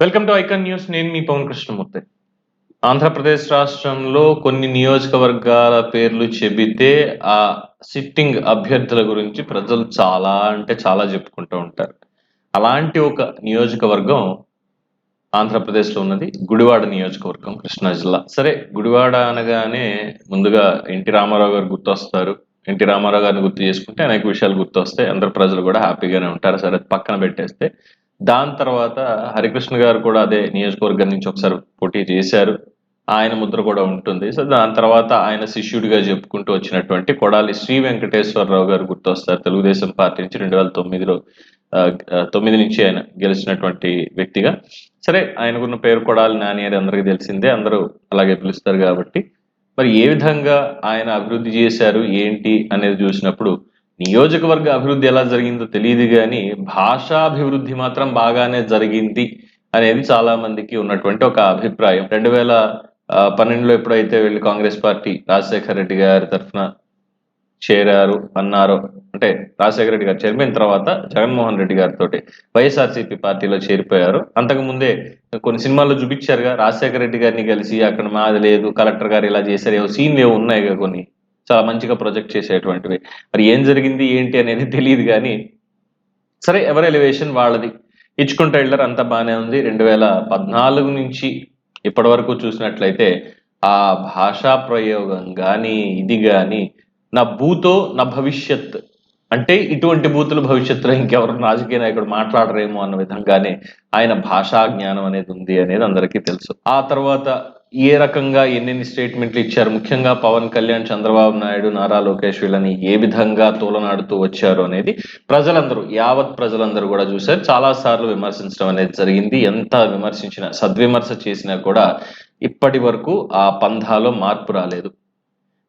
Welcome to icon news. నేను మీ పవన్ కృష్ణమూర్తి. ఆంధ్రప్రదేశ్ రాష్ట్రంలో కొన్ని నియోజకవర్గాల పేర్లు చెబితే ఆ సిట్టింగ్ అభ్యర్థుల గురించి ప్రజలు చాలా అంటే చాలా చెప్పుకుంటూ ఉంటారు. అలాంటి ఒక నియోజకవర్గం ఆంధ్రప్రదేశ్లో ఉన్నది గుడివాడ నియోజకవర్గం, కృష్ణా జిల్లా. సరే, గుడివాడ అనగానే ముందుగా ఎన్టీ రామారావు గారు గుర్తొస్తారు. ఎన్టీ రామారావు గారిని గుర్తు చేసుకుంటే అనేక విషయాలు గుర్తొస్తాయి. అందరు ప్రజలు కూడా హ్యాపీగానే ఉంటారు. సరే, పక్కన పెట్టేస్తే దాని తర్వాత హరికృష్ణ గారు కూడా అదే నియోజకవర్గం నుంచి ఒకసారి పోటీ చేశారు. ఆయన ముద్ర కూడా ఉంటుంది. సో దాని తర్వాత ఆయన శిష్యుడిగా చెప్పుకుంటూ వచ్చినటువంటి కొడాలి శ్రీ వెంకటేశ్వరరావు గారు గుర్తొస్తారు. తెలుగుదేశం పార్టీ నుంచి 2009లో 9 నుంచి ఆయన గెలిచినటువంటి వ్యక్తిగా. సరే, ఆయనకున్న పేరు కొడాలి నాని అని అందరికీ తెలిసిందే, అందరూ అలాగే పిలుస్తారు కాబట్టి మరి ఏ విధంగా ఆయన అభివృద్ధి చేశారు ఏంటి అనేది చూసినప్పుడు నియోజకవర్గ అభివృద్ధి ఎలా జరిగిందో తెలియదు కానీ భాషాభివృద్ధి మాత్రం బాగానే జరిగింది అనేది చాలా మందికి ఉన్నటువంటి ఒక అభిప్రాయం. 2012లో ఎప్పుడైతే వీళ్ళు కాంగ్రెస్ పార్టీ రాజశేఖర రెడ్డి గారి తరఫున చేరారు అన్నారు, అంటే రాజశేఖర రెడ్డి గారు చేరిపోయిన తర్వాత జగన్మోహన్ రెడ్డి గారితో వైఎస్ఆర్సీపీ పార్టీలో చేరిపోయారు. అంతకు ముందే కొన్ని సినిమాల్లో చూపించారుగా, రాజశేఖర రెడ్డి గారిని కలిసి అక్కడ మాది లేదు, కలెక్టర్ గారు ఇలా చేశారు, ఏవో సీన్లు ఏవో ఉన్నాయి కొన్ని చాలా మంచిగా ప్రొజెక్ట్ చేసేటువంటివి. మరి ఏం జరిగింది ఏంటి అనేది తెలియదు కానీ సరే, ఎవరి ఎలివేషన్ వాళ్ళది ఇచ్చుకుంటూ వెళ్ళారు, అంతా బాగానే ఉంది. 2014 నుంచి ఇప్పటి వరకు చూసినట్లయితే ఆ భాషా ప్రయోగం కానీ ఇది కానీ నా భూతో నా భవిష్యత్, అంటే ఇటువంటి బూతులు భవిష్యత్తులో ఇంకెవరు రాజకీయ నాయకుడు మాట్లాడరేమో అన్న విధంగానే ఆయన భాషా జ్ఞానం అనేది ఉంది అనేది అందరికీ తెలుసు. ఆ తర్వాత ఏ రకంగా ఎన్నెన్ని స్టేట్మెంట్లు ఇచ్చారు, ముఖ్యంగా పవన్ కళ్యాణ్, చంద్రబాబు నాయుడు, నారా లోకేష్ వీళ్ళని ఏ విధంగా తోలనాడుతూ వచ్చారు అనేది ప్రజలందరూ, యావత్ ప్రజలందరూ కూడా చూశారు. చాలా సార్లు విమర్శించడం అనేది జరిగింది. ఎంత విమర్శించినా, సద్విమర్శ చేసినా కూడా ఇప్పటి వరకు ఆ పంథాలో మార్పు రాలేదు.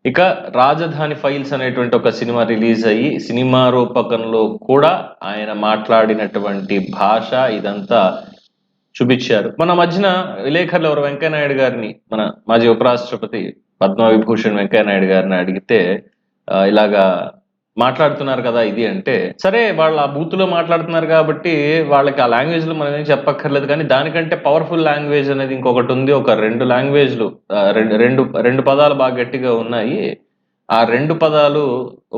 ఇక రాజధాని ఫైల్స్ అనేటువంటి ఒక సినిమా రిలీజ్ అయ్యి సినిమా రూపకంలో కూడా ఆయన మాట్లాడినటువంటి భాష ఇదంతా చూపించారు. మన మధ్యన విలేకరులు ఎవరు వెంకయ్యనాయుడు గారిని, మన మాజీ ఉపరాష్ట్రపతి పద్మవిభూషణ్ వెంకయ్యనాయుడు గారిని అడిగితే ఇలాగా మాట్లాడుతున్నారు కదా ఇది అంటే, సరే వాళ్ళు ఆ బూత్ లో మాట్లాడుతున్నారు కాబట్టి వాళ్ళకి ఆ లాంగ్వేజ్ లో మనం ఏం చెప్పక్కర్లేదు, కానీ దానికంటే పవర్ఫుల్ లాంగ్వేజ్ అనేది ఇంకొకటి ఉంది. ఒక 2 లాంగ్వేజ్లు, రెండు పదాలు బాగా గట్టిగా ఉన్నాయి. ఆ 2 పదాలు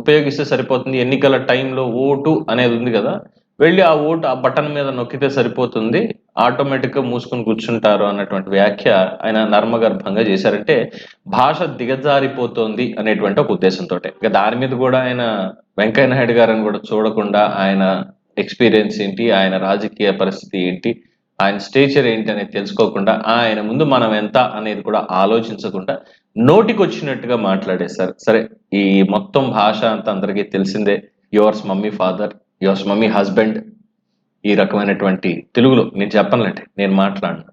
ఉపయోగిస్తే సరిపోతుంది. ఎన్నికల టైంలో ఓటు అనేది ఉంది కదా, వెళ్ళి ఆ ఓటు ఆ బటన్ మీద నొక్కితే సరిపోతుంది, ఆటోమేటిక్ గా మూసుకుని కూర్చుంటారు అన్నటువంటి వ్యాఖ్య ఆయన నర్మగర్భంగా చేశారంటే భాష దిగజారిపోతోంది అనేటువంటి ఒక ఉద్దేశంతో. ఇక దాని మీద కూడా ఆయన వెంకయ్య నాయుడు గారిని కూడా చూడకుండా ఆయన ఎక్స్పీరియన్స్ ఏంటి, ఆయన రాజకీయ పరిస్థితి ఏంటి, ఆయన స్టేచర్ ఏంటి అనేది తెలుసుకోకుండా ఆయన ముందు మనం ఎంత అనేది కూడా ఆలోచించకుండా నోటికి వచ్చినట్టుగా మాట్లాడేశారు. సరే, ఈ మొత్తం భాష అంతా అందరికీ తెలిసిందే. Yours mummy father, yours mummy husband, ఈ రకమైనటువంటి తెలుగులో నేను చెప్పనులేండి, నేను మాట్లాడను,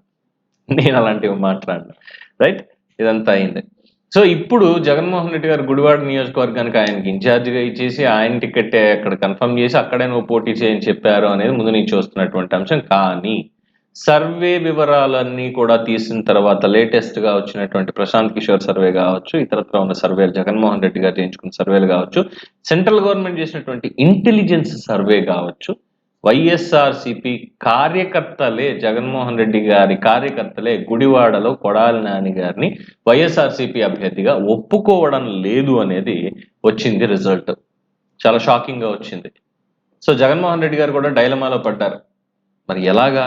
నేను అలాంటివి మాట్లాడను. రైట్, ఇదంతా అయింది. సో ఇప్పుడు జగన్మోహన్ రెడ్డి గారు గుడివాడ నియోజకవర్గానికి ఆయనకి ఇన్ఛార్జిగా ఇచ్చేసి ఆయన టికెట్ అక్కడ కన్ఫర్మ్ చేసి అక్కడే నువ్వు పోటీ చేయని చెప్పారు అనేది ముందు నుంచి వస్తున్నటువంటి అంశం. కానీ సర్వే వివరాలన్నీ కూడా తీసిన తర్వాత లేటెస్ట్ గా వచ్చినటువంటి ప్రశాంత్ కిషోర్ సర్వే కావచ్చు, ఇతరత్ర ఉన్న సర్వేలు, జగన్మోహన్ రెడ్డి గారు చేయించుకున్న సర్వేలు కావచ్చు, సెంట్రల్ గవర్నమెంట్ చేసినటువంటి ఇంటెలిజెన్స్ సర్వే కావచ్చు, వైఎస్ఆర్సిపి కార్యకర్తలే, జగన్మోహన్ రెడ్డి గారి కార్యకర్తలే గుడివాడలో కొడాలి నాని గారిని వైఎస్ఆర్సిపి అభ్యర్థిగా ఒప్పుకోవడం లేదు అనేది వచ్చింది రిజల్ట్. చాలా షాకింగ్ గా వచ్చింది. సో జగన్మోహన్ రెడ్డి గారు కూడా డైలమాలో పడ్డారు. మరి ఎలాగా,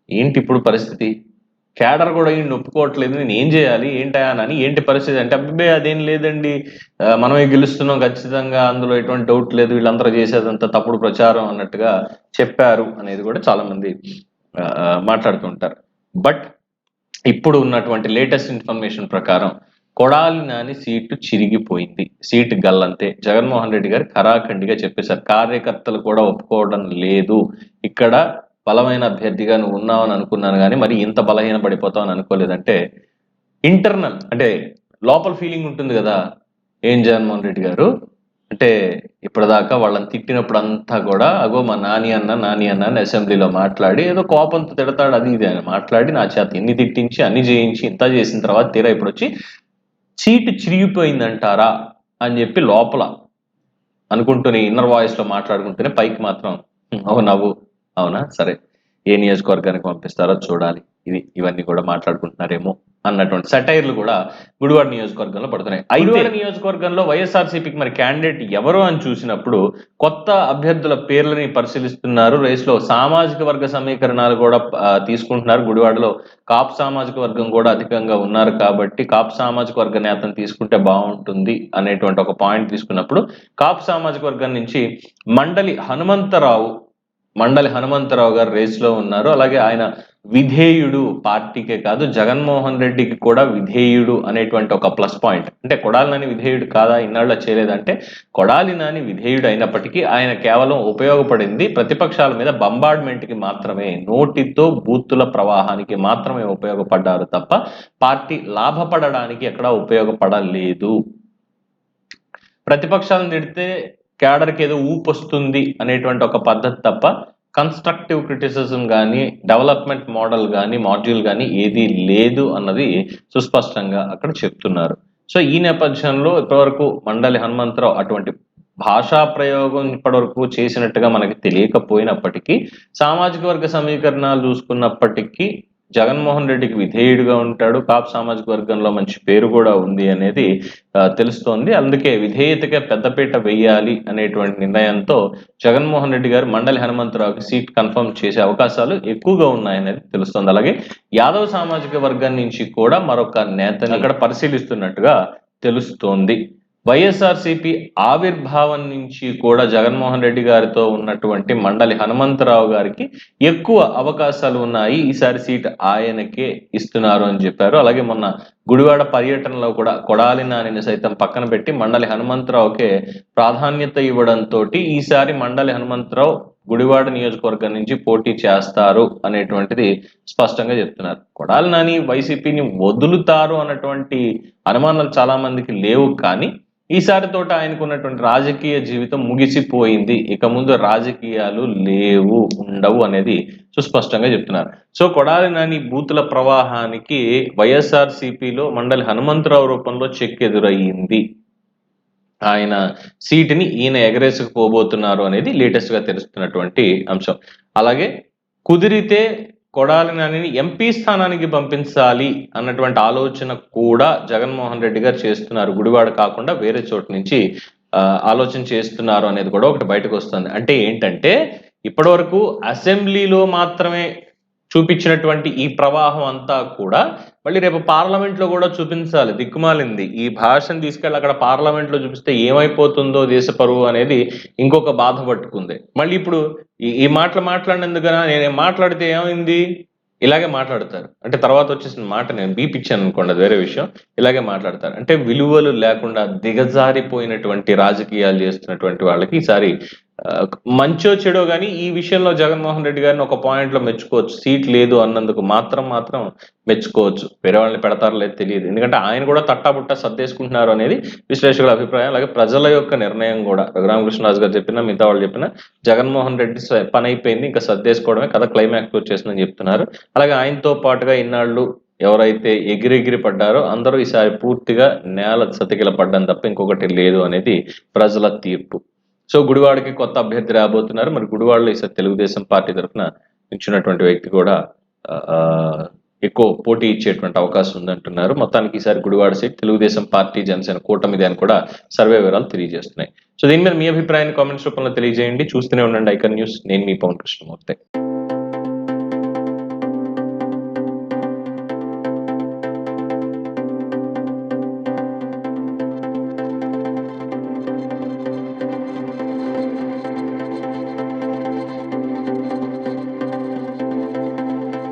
ఏంటి ఇప్పుడు పరిస్థితి, కేడర్ కూడా ఈయన ఒప్పుకోవట్లేదు, నేను ఏం చేయాలి ఏంటని, ఏంటి పరిస్థితి అంటే, అబ్బే అదేం లేదండి, మనమే గెలుస్తున్నాం ఖచ్చితంగా, అందులో ఎటువంటి డౌట్ లేదు, వీళ్ళందరూ చేసేదంతా తప్పుడు ప్రచారం అన్నట్టుగా చెప్పారు అనేది కూడా చాలా మంది మాట్లాడుతుంటారు. బట్ ఇప్పుడు ఉన్నటువంటి లేటెస్ట్ ఇన్ఫర్మేషన్ ప్రకారం కొడాలి నాని సీటు చిరిగిపోయింది, సీటు గల్లంతే. జగన్మోహన్ రెడ్డి గారు ఖరాఖండిగా చెప్పేశారు, కార్యకర్తలు కూడా ఒప్పుకోవడం లేదు, ఇక్కడ బలమైన అభ్యర్థిగా నువ్వు ఉన్నావని అనుకున్నాను కానీ మరి ఇంత బలహీన పడిపోతావు అని అనుకోలేదంటే, ఇంటర్నల్ అంటే లోపల ఫీలింగ్ ఉంటుంది కదా, ఏం జగన్మోహన్ రెడ్డి గారు అంటే ఇప్పటిదాకా వాళ్ళని తిట్టినప్పుడు అంతా కూడా అగో మా నాని అన్న అని అసెంబ్లీలో మాట్లాడి ఏదో కోపంతో తిడతాడు, అది ఇది అని మాట్లాడి నా చేత ఎన్ని తిట్టించి అన్ని చేయించి ఇంత చేసిన తర్వాత తీరా ఇప్పుడు వచ్చి సీటు చిరిగిపోయిందంటారా అని చెప్పి లోపల అనుకుంటూనే ఇన్నర్ వాయిస్ లో మాట్లాడుకుంటూనే పైకి మాత్రం నవ్వు అవునా సరే ఏ నియోజకవర్గానికి పంపిస్తారో చూడాలి. ఇవన్నీ కూడా మాట్లాడుకుంటున్నారేమో అన్నటువంటి సెటైర్లు కూడా గుడివాడ నియోజకవర్గంలో పడుతున్నాయి. అయితే నియోజకవర్గంలో వైఎస్ఆర్సీపీకి మరి క్యాండిడేట్ ఎవరు అని చూసినప్పుడు కొత్త అభ్యర్థుల పేర్లని పరిశీలిస్తున్నారు. రేస్లో సామాజిక వర్గ సమీకరణాలు కూడా తీసుకుంటున్నారు. గుడివాడలో కాపు సామాజిక వర్గం కూడా అధికంగా ఉన్నారు కాబట్టి కాపు సామాజిక వర్గ నేతను తీసుకుంటే బాగుంటుంది అనేటువంటి ఒక పాయింట్ తీసుకున్నప్పుడు కాపు సామాజిక వర్గం నుంచి మండలి హనుమంతరావు గారు రేస్లో ఉన్నారు. అలాగే ఆయన విధేయుడు, పార్టీకే కాదు జగన్మోహన్ రెడ్డికి కూడా విధేయుడు అనేటువంటి ఒక ప్లస్ పాయింట్. అంటే కొడాలి నాని విధేయుడు కాదా, ఇన్నాళ్ళు చేయలేదంటే కొడాలి నాని విధేయుడు అయినప్పటికీ ఆయన కేవలం ఉపయోగపడింది ప్రతిపక్షాల మీద బంబార్డ్మెంట్కి మాత్రమే, నోటితో బూతుల ప్రవాహానికి మాత్రమే ఉపయోగపడ్డారు తప్ప పార్టీ లాభపడడానికి ఎక్కడా ఉపయోగపడలేదు. ప్రతిపక్షాలను తిడితే క్యాడర్కి ఏదో ఊపు వస్తుంది అనేటువంటి ఒక పద్ధతి తప్ప కన్స్ట్రక్టివ్ క్రిటిసిజం కానీ డెవలప్మెంట్ మోడల్ కానీ మాడ్యూల్ కానీ ఏది లేదు అన్నది సుస్పష్టంగా అక్కడ చెప్తున్నారు. సో ఈ నేపథ్యంలో ఇప్పటివరకు మండలి హనుమంతరావు అటువంటి భాషా ప్రయోగం ఇప్పటివరకు చేసినట్టుగా మనకి తెలియకపోయినప్పటికీ సామాజిక వర్గ సమీకరణాలు చూసుకున్నప్పటికీ జగన్మోహన్ రెడ్డికి విధేయుడిగా ఉంటాడు. కాపు సామాజిక వర్గంలో మంచి పేరు కూడా ఉంది అనేది తెలుస్తోంది. అందుకే విధేయతగా పెద్దపీట వేయాలి అనేటువంటి నిర్ణయంతో జగన్మోహన్ రెడ్డి గారు మండలి హనుమంతరావుకి సీట్ కన్ఫర్మ్ చేసే అవకాశాలు ఎక్కువగా ఉన్నాయనేది తెలుస్తోంది. అలాగే యాదవ్ సామాజిక వర్గం నుంచి కూడా మరొక నేతని అక్కడ పరిశీలిస్తున్నట్టుగా తెలుస్తోంది. వైఎస్ఆర్సీపీ ఆవిర్భావం నుంచి కూడా జగన్మోహన్ రెడ్డి గారితో ఉన్నటువంటి మండలి హనుమంతరావు గారికి ఎక్కువ అవకాశాలు ఉన్నాయి. ఈసారి సీట్ ఆయనకే ఇస్తున్నారు అని చెప్పారు. అలాగే మొన్న గుడివాడ పర్యటనలో కూడా కొడాలి నానిని సైతం పక్కన పెట్టి మండలి హనుమంతరావుకే ప్రాధాన్యత ఇవ్వడంతో ఈసారి మండలి హనుమంతరావు గుడివాడ నియోజకవర్గం నుంచి పోటీ చేస్తారు అనేటువంటిది స్పష్టంగా చెప్తున్నారు. కొడాలి నాని వైసీపీని వదులుతారు అన్నటువంటి అనుమానాలు చాలా మందికి లేవు. కానీ ఈసారి తోట ఆయనకున్నటువంటి రాజకీయ జీవితం ముగిసిపోయింది, ఇక ముందు రాజకీయాలు లేవు, ఉండవు అనేది సుస్పష్టంగా చెప్తున్నారు. సో కొడాలి నాని బూతుల ప్రవాహానికి వైఎస్ఆర్సీపీలో మండలి హనుమంతరావు రూపంలో చెక్ ఎదురయ్యింది. ఆయన సీటుని ఈయన ఎగరేసుకుపోబోతున్నారు అనేది లేటెస్ట్ గా తెలుస్తున్నటువంటి అంశం. అలాగే కుదిరితే కొడాలి నానిని ఎంపీ స్థానానికి పంపించాలి అన్నటువంటి ఆలోచన కూడా జగన్మోహన్ రెడ్డి గారు చేస్తున్నారు. గుడివాడ కాకుండా వేరే చోటు నుంచి ఆలోచన చేస్తున్నారు అనేది కూడా ఒకటి బయటకు వస్తుంది. అంటే ఏంటంటే ఇప్పటి వరకు అసెంబ్లీలో మాత్రమే చూపించినటువంటి ఈ ప్రవాహం అంతా కూడా మళ్ళీ రేపు పార్లమెంట్ లో కూడా చూపించాలి. దిక్కుమాలింది. ఈ భాషను తీసుకెళ్ళి అక్కడ పార్లమెంట్ లో చూపిస్తే ఏమైపోతుందో దేశ పరువు అనేది ఇంకొక బాధ పట్టుకుంది. మళ్ళీ ఇప్పుడు ఈ మాటలు మాట్లాడినందుకనా నేను మాట్లాడితే ఏమైంది, ఇలాగే మాట్లాడతారు. అంటే తర్వాత వచ్చేసిన మాట నేను బీపిచ్చాను అనుకోండి, అది వేరే విషయం. ఇలాగే మాట్లాడతారు. అంటే విలువలు లేకుండా దిగజారిపోయినటువంటి రాజకీయాలు చేస్తున్నటువంటి వాళ్ళకి ఈసారి మంచో చెడో కానీ ఈ విషయంలో జగన్మోహన్ రెడ్డి గారిని ఒక పాయింట్ లో మెచ్చుకోవచ్చు. సీట్ లేదు అన్నందుకు మాత్రం మెచ్చుకోవచ్చు. వేరే వాళ్ళని పెడతారో లేదు తెలియదు. ఎందుకంటే ఆయన కూడా తట్టాబుట్టా సర్దేసుకుంటున్నారు అనేది విశ్లేషకుల అభిప్రాయం. అలాగే ప్రజల యొక్క నిర్ణయం కూడా. రఘురామకృష్ణరాజు గారు చెప్పినా మిగతా వాళ్ళు చెప్పినా జగన్మోహన్ రెడ్డి పని అయిపోయింది, ఇంకా సర్దేసుకోవడమే కథ క్లైమాక్స్ వచ్చేసిందని చెప్తున్నారు. అలాగే ఆయనతో పాటుగా ఇన్నాళ్ళు ఎవరైతే ఎగిరెగిరి పడ్డారో అందరూ ఈసారి పూర్తిగా నేల సతికిల పడ్డం తప్ప ఇంకొకటి లేదు అనేది ప్రజల తీర్పు. సో గుడివాడకి కొత్త అభ్యర్థి రాబోతున్నారు. మరి గుడివాడలో ఈసారి తెలుగుదేశం పార్టీ తరఫున నిల్చున్నటువంటి వ్యక్తి కూడా ఎక్కువ పోటీ ఇచ్చేటువంటి అవకాశం ఉందంటున్నారు. మొత్తానికి ఈసారి గుడివాడ సీట్ తెలుగుదేశం పార్టీ జనసేన కూటమిది అని కూడా సర్వే వివరాలు తెలియజేస్తున్నాయి. సో దీని మీద మీ అభిప్రాయాన్ని కామెంట్స్ రూపంలో తెలియజేయండి. చూస్తూనే ఉండండి ఐకాన్ న్యూస్. నేను మీ పవన్ కృష్ణమూర్తి.